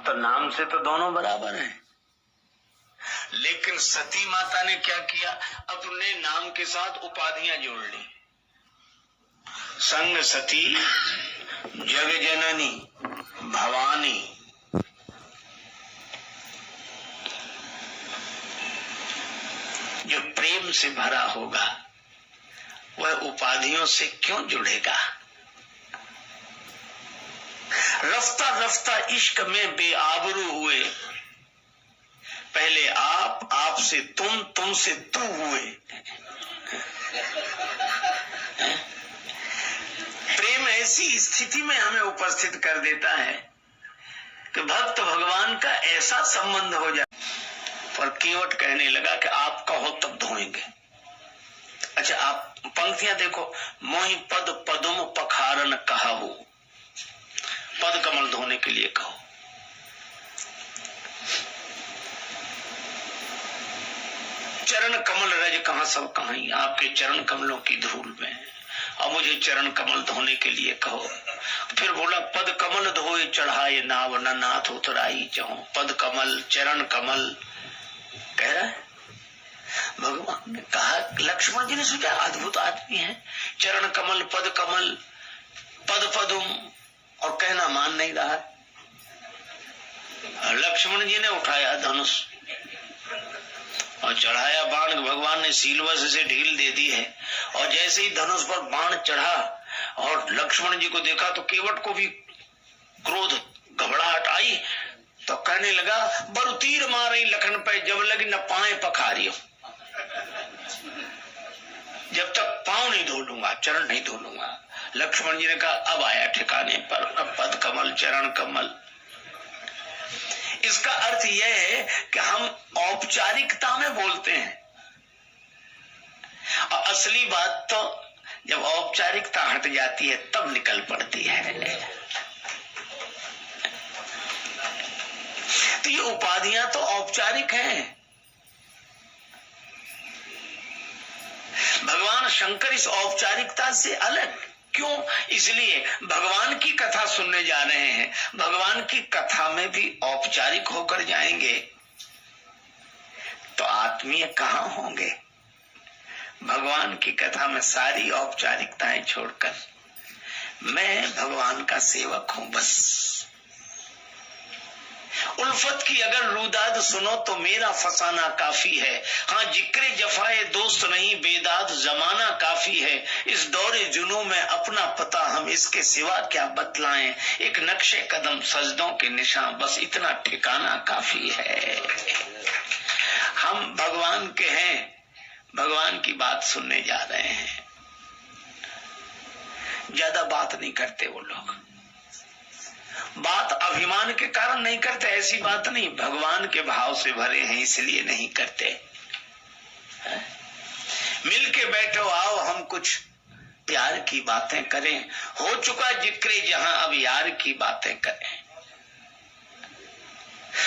तो नाम से तो दोनों बराबर हैं। लेकिन सती माता ने क्या किया, अपने नाम के साथ उपाधियां जोड़ ली। संग सती जग जननी भवानी। जो प्रेम से भरा होगा वह उपाधियों से क्यों जुड़ेगा। रफ्ता रफ्ता इश्क में बेआबरू हुए, पहले आप, आपसे तुम, तुमसे तू हुए। प्रेम ऐसी स्थिति में हमें उपस्थित कर देता है कि भक्त भगवान का ऐसा संबंध हो जाए। पर केवट कहने लगा कि आप कहो तब धोएंगे। अच्छा, आप पंक्तियां देखो, मोहि पद पदुम पखारन कहाहु, पद कमल धोने के लिए कहो। चरण कमल रज कहां सब कहां, आपके चरण कमलों की धूल में, और मुझे चरण कमल धोने के लिए कहो। फिर बोला पद कमल धोए चढ़ाए नाव, न नाथ उतराई जाऊं। पद कमल, चरण कमल कह रहा है। भगवान ने कहा, लक्ष्मण जी ने सोचा अद्भुत आदमी है, चरण कमल, पद कमल, पद पदुम, और कहना मान नहीं रहा। लक्ष्मण जी ने उठाया धनुष और चढ़ाया बाण। भगवान ने सीलवस से ढील दे दी है, और जैसे ही धनुष पर बाण चढ़ा और लक्ष्मण जी को देखा तो केवट को भी क्रोध, घबराहट आई। तो कहने लगा बरु तीर मारे लखन पे, जब लगी न पाए पखारियो। जब तक पांव नहीं धो लूंगा, चरण नहीं धो लूंगा। लक्ष्मण जी ने कहा अब आया ठिकाने पर, अब पद कमल, चरण कमल। इसका अर्थ यह है कि हम औपचारिकता में बोलते हैं, और असली बात तो जब औपचारिकता हट जाती है तब निकल पड़ती है। तो ये उपाधियां तो औपचारिक हैं। भगवान शंकर इस औपचारिकता से अलग क्यों? इसलिए भगवान की कथा सुनने जा रहे हैं, भगवान की कथा में भी औपचारिक होकर जाएंगे तो आत्मीय कहां होंगे। भगवान की कथा में सारी औपचारिकताएं छोड़कर मैं भगवान का सेवक हूं बस। उल्फत की अगर रुदाद सुनो तो मेरा फसाना काफी है। हाँ, जिक्रे जफाए दोस्त नहीं, बेदाद जमाना काफी है। इस दौरे जुनू में अपना पता हम इसके सिवा क्या बतलाएं। एक नक्शे कदम सजदों के निशान, बस इतना ठिकाना काफी है। हम भगवान के हैं, भगवान की बात सुनने जा रहे हैं। ज्यादा बात नहीं करते वो लोग, बात अभिमान के कारण नहीं करते, ऐसी बात नहीं, भगवान के भाव से भरे हैं इसलिए नहीं करते। मिलके बैठो, आओ हम कुछ प्यार की बातें करें। हो चुका जिक्रे जहां, अब यार की बातें करें।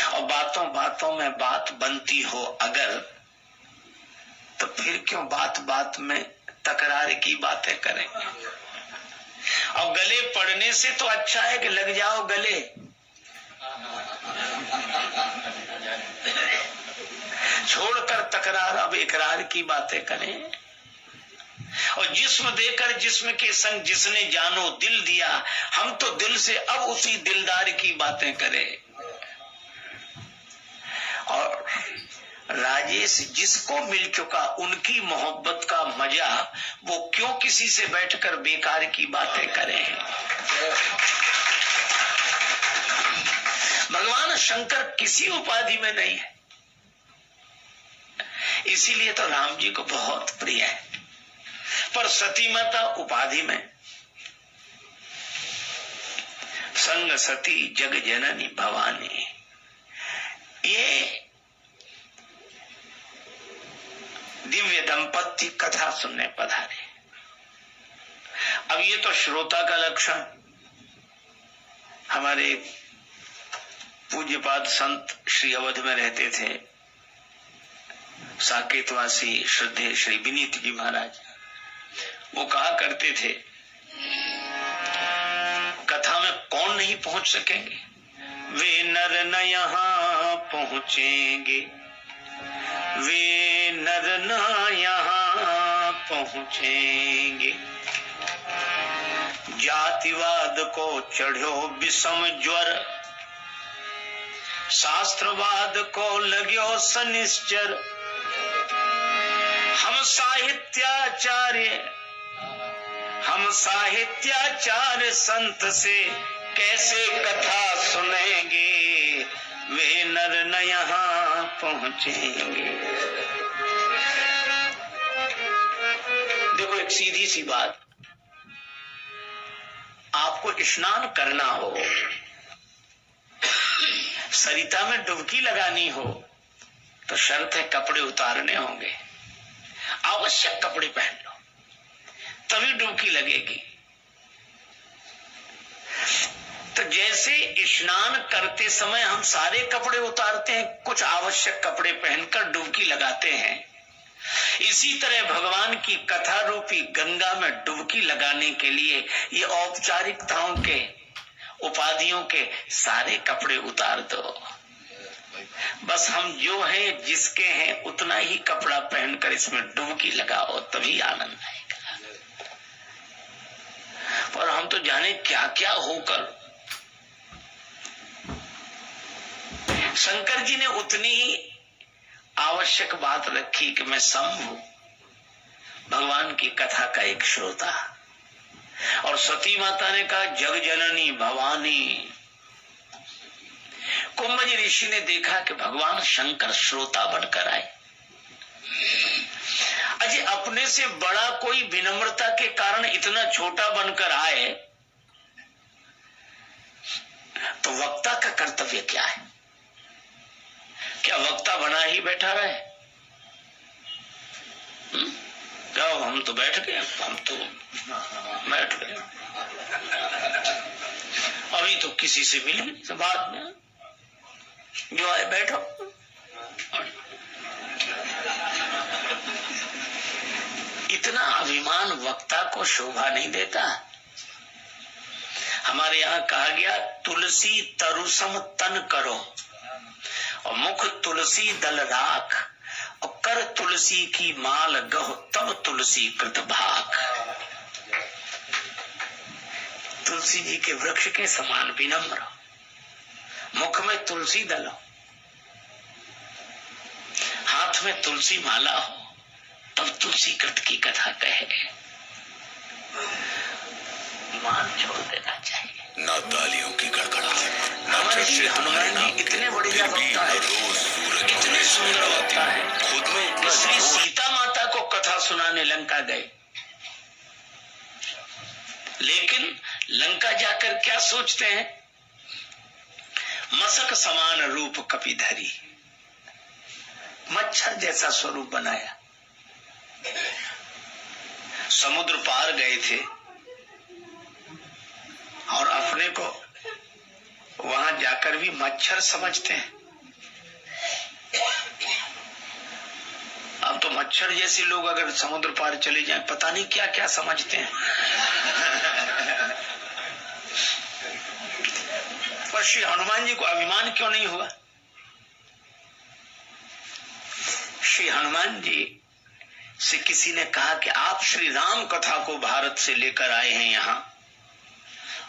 और बातों बातों में बात बनती हो अगर, तो फिर क्यों बात बात में तकरार की बातें करें। और गले पड़ने से तो अच्छा है कि लग जाओ गले। छोड़कर तकरार, अब इकरार की बातें करें। और जिस्म देकर जिस्म के संग जिसने जानो दिल दिया, हम तो दिल से अब उसी दिलदार की बातें करें। और राजेश जिसको मिल चुका उनकी मोहब्बत का मजा, वो क्यों किसी से बैठकर बेकार की बातें करें। भगवान शंकर किसी उपाधि में नहीं है, इसीलिए तो राम जी को बहुत प्रिय है। पर सती माता उपाधि में। संग सती जग जननी भवानी, ये दिव्य दंपति कथा सुनने पधारे। अब ये तो श्रोता का लक्षण। हमारे पूज्यपाद संत श्री अवध में रहते थे, साकेतवासी श्रद्धेय श्री विनीत जी महाराज, वो कहा करते थे कथा में कौन नहीं पहुंच सकेंगे, वे नर न यहाँ पहुँचेंगे, वे नर न यहाँ पहुँचेंगे। जातिवाद को चढ़ो विषम ज्वर, शास्त्रवाद को लग्यो सनिश्चर। हम साहित्याचार्य संत से कैसे कथा सुनेंगे, वे नर न यहाँ पहुँचेंगे। देखो एक सीधी सी बात, आपको स्नान करना हो, सरिता में डुबकी लगानी हो, तो शर्त है कपड़े उतारने होंगे, आवश्यक कपड़े पहन लो तभी डुबकी लगेगी। तो जैसे स्नान करते समय हम सारे कपड़े उतारते हैं, कुछ आवश्यक कपड़े पहनकर डुबकी लगाते हैं, इसी तरह भगवान की कथा रूपी गंगा में डुबकी लगाने के लिए ये औपचारिकताओं के, उपाधियों के सारे कपड़े उतार दो। बस हम जो हैं, जिसके हैं, उतना ही कपड़ा पहनकर इसमें डुबकी लगाओ, तभी आनंद आएगा। पर हम तो जाने क्या क्या होकर। शंकर जी ने उतनी ही आवश्यक बात रखी कि मैं शंभु, भगवान की कथा का एक श्रोता, और सती माता ने कहा जग जननी भवानी। कुंभज ऋषि ने देखा कि भगवान शंकर श्रोता बनकर आए। अजय अपने से बड़ा कोई विनम्रता के कारण इतना छोटा बनकर आए, तो वक्ता का कर्तव्य क्या है? क्या वक्ता बना ही बैठा रहे? क्या हम तो बैठ गए, हम तो बैठ गए, अभी तो किसी से मिले नहीं, बाद में जो आए बैठो। इतना अभिमान वक्ता को शोभा नहीं देता। हमारे यहाँ कहा गया तुलसी तरुसम तन करो, और मुख तुलसी दल राख, और कर तुलसी की माल गहो, तब तुलसी कृत भाग। तुलसी जी के वृक्ष के समान विनम्र, मुख में तुलसी दल हो, हाथ में तुलसी माला हो, तब तुलसी कृत की कथा कहे। मान छोड़ देना चाहिए। ना तालियों की गड़गड़ाहट, हनुमान जी इतने बड़े वक्ता है, इतने सुंदर वक्ता है, खुद में श्री सीता माता को कथा सुनाने लंका गए, लेकिन लंका जाकर क्या सोचते हैं? मसक समान रूप कपिधरी, मच्छर जैसा स्वरूप बनाया। समुद्र पार गए थे और अपने को वहां जाकर भी मच्छर समझते हैं। अब तो मच्छर जैसे लोग अगर समुद्र पार चले जाएं, पता नहीं क्या क्या समझते हैं। पर श्री हनुमान जी को अभिमान क्यों नहीं हुआ? श्री हनुमान जी से किसी ने कहा कि आप श्री राम कथा को भारत से लेकर आए हैं यहाँ,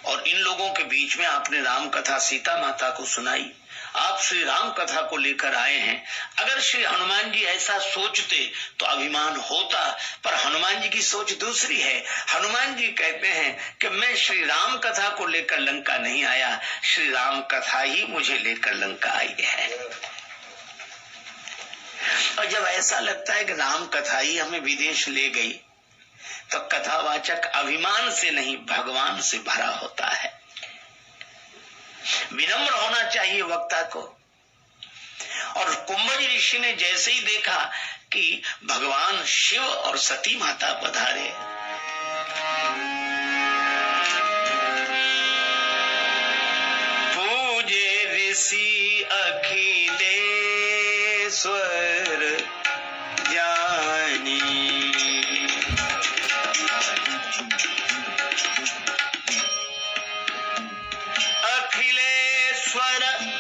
और इन लोगों के बीच में आपने राम कथा सीता माता को सुनाई, आप श्री राम कथा को लेकर आए हैं। अगर श्री हनुमान जी ऐसा सोचते तो अभिमान होता, पर हनुमान जी की सोच दूसरी है। हनुमान जी कहते हैं कि मैं श्री राम कथा को लेकर लंका नहीं आया, श्री राम कथा ही मुझे लेकर लंका आई है। और जब ऐसा लगता है कि राम कथा ही हमें विदेश ले गई, तो कथावाचक अभिमान से नहीं, भगवान से भरा होता है। विनम्र होना चाहिए वक्ता को। और कुंभज ऋषि ने जैसे ही देखा कि भगवान शिव और सती माता पधारे, पूजे ऋषि अखिलेश्वर जानी, विश्वेश्वर